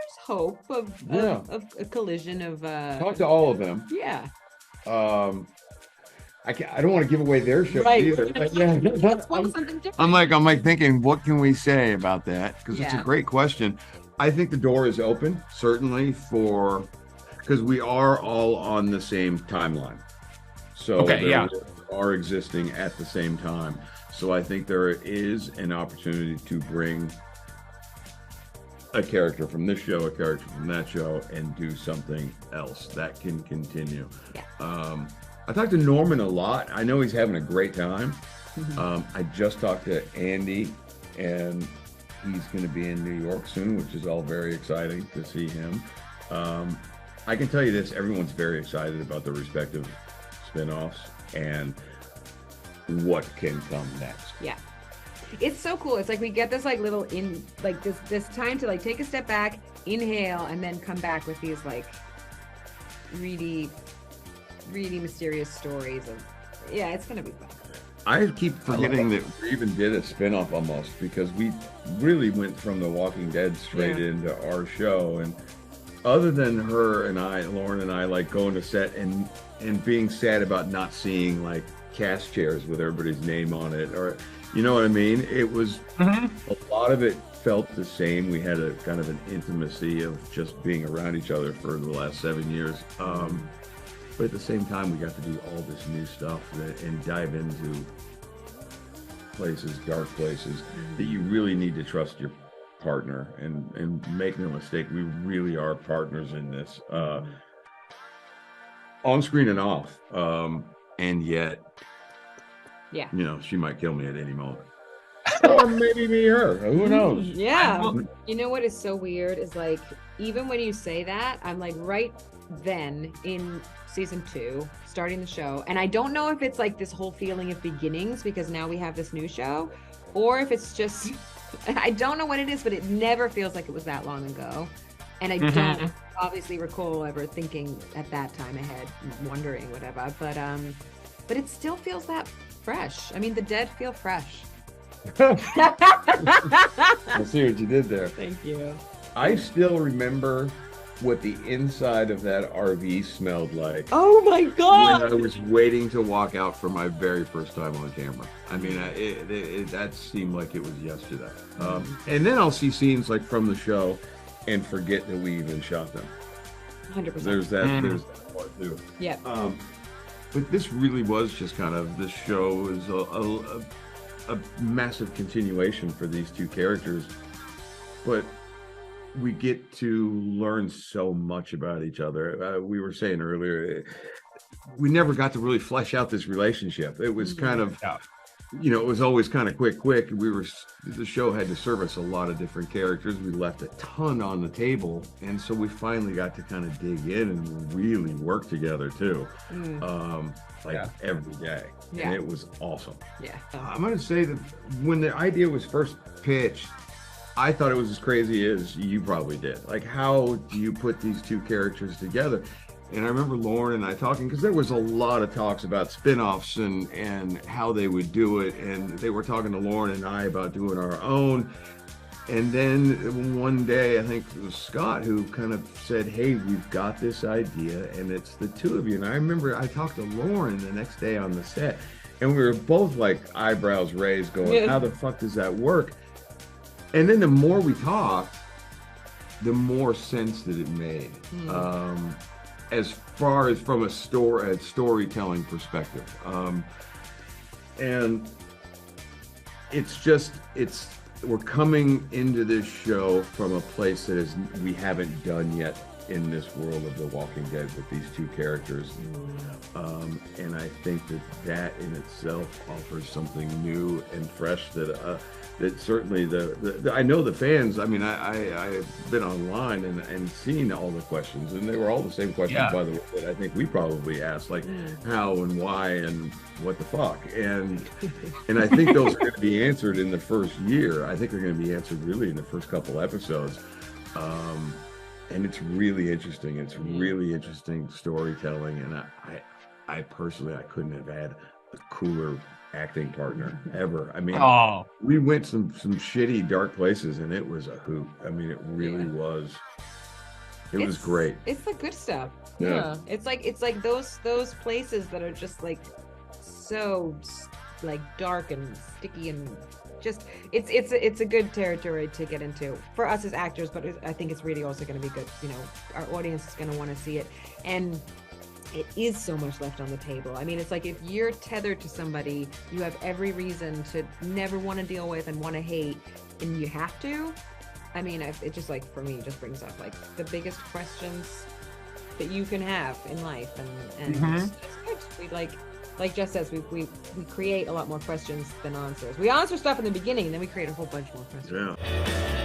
there's hope of a collision of talk to all of them. yeah. I don't want to give away their show either. But yeah, Something different. I'm like thinking, what can we say about that? Because it's a great question. I think the door is open, certainly because we are all on the same timeline. So they are existing at the same time. So I think there is an opportunity to bring a character from this show, a character from that show, and do something else that can continue. Yeah. I talked to Norman a lot. I know he's having a great time. I just talked to Andy, and he's going to be in New York soon, which is all very exciting to see him. I can tell you this, everyone's very excited about the respective spin-offs and what can come next. Yeah. It's so cool. It's like we get this like little this time to like take a step back, inhale, and then come back with these like really mysterious stories of it's gonna be fun. I keep forgetting that we even did a spin-off almost, because we really went from The Walking Dead straight into our show. And other than her and I, Lauren and I, like going to set and being sad about not seeing like cast chairs with everybody's name on it, or you know what I mean? It was a lot of it felt the same. We had a kind of an intimacy of just being around each other for the last 7 years. But at the same time, we got to do all this new stuff and dive into places, dark places, that you really need to trust your partner. And make no mistake, we really are partners in this, on screen and off. And yet, you know, she might kill me at any moment. Or maybe me her. Who knows? Yeah. You know what is so weird is like, even when you say that, I'm like right then in season 2, starting the show. And I don't know if it's like this whole feeling of beginnings because now we have this new show, or if it's just, I don't know what it is, but it never feels like it was that long ago. And I don't obviously recall ever thinking at that time ahead, wondering whatever, but it still feels that fresh. I mean, the dead feel fresh. I see what you did there. Thank you. I still remember what the inside of that RV smelled like. Oh my God! When I was waiting to walk out for my very first time on camera. I mean, that seemed like it was yesterday. And then I'll see scenes like from the show and forget that we even shot them. 100%. There's that part too. Yeah. But this really was just kind of, this show is a massive continuation for these two characters, but we get to learn so much about each other. We were saying earlier, we never got to really flesh out this relationship. It was kind of, you know, it was always kind of quick. The show had to service a lot of different characters. We left a ton on the table. And so we finally got to kind of dig in and really work together too. Every day. And it was awesome. Yeah. I'm going to say that when the idea was first pitched, I thought it was as crazy as you probably did. Like, how do you put these two characters together? And I remember Lauren and I talking, because there was a lot of talks about spin-offs and how they would do it. And they were talking to Lauren and I about doing our own. And then one day, I think it was Scott who kind of said, hey, we've got this idea and it's the two of you. And I remember I talked to Lauren the next day on the set, and we were both like eyebrows raised going, how the fuck does that work? And then the more we talked, the more sense that it made. As far as from a storytelling perspective. And we're coming into this show from a place that we haven't done yet in this world of The Walking Dead with these two characters. And I think that in itself offers something new and fresh that certainly I know the fans. I mean, I've been online and seen all the questions, and they were all the same questions, by the way, that I think we probably asked, like how and why and what the fuck. And I think those are going to be answered in the first year. I think they're going to be answered really in the first couple episodes. And it's really interesting. It's really interesting storytelling. And I personally, I couldn't have had a cooler acting partner ever. I mean, we went some shitty dark places and it was a hoot. I mean, it really was It was great. It's the good stuff. Yeah. It's like those places that are just like so like dark and sticky and just it's a good territory to get into for us as actors, but I think it's really also going to be good. You know, our audience is going to want to see it, and it is so much left on the table. I mean, it's like if you're tethered to somebody, you have every reason to never want to deal with and want to hate, and you have to. I mean, it just like for me, it just brings up like the biggest questions that you can have in life, and it's good. We like Jess says, we create a lot more questions than answers. We answer stuff in the beginning, and then we create a whole bunch more questions. Yeah.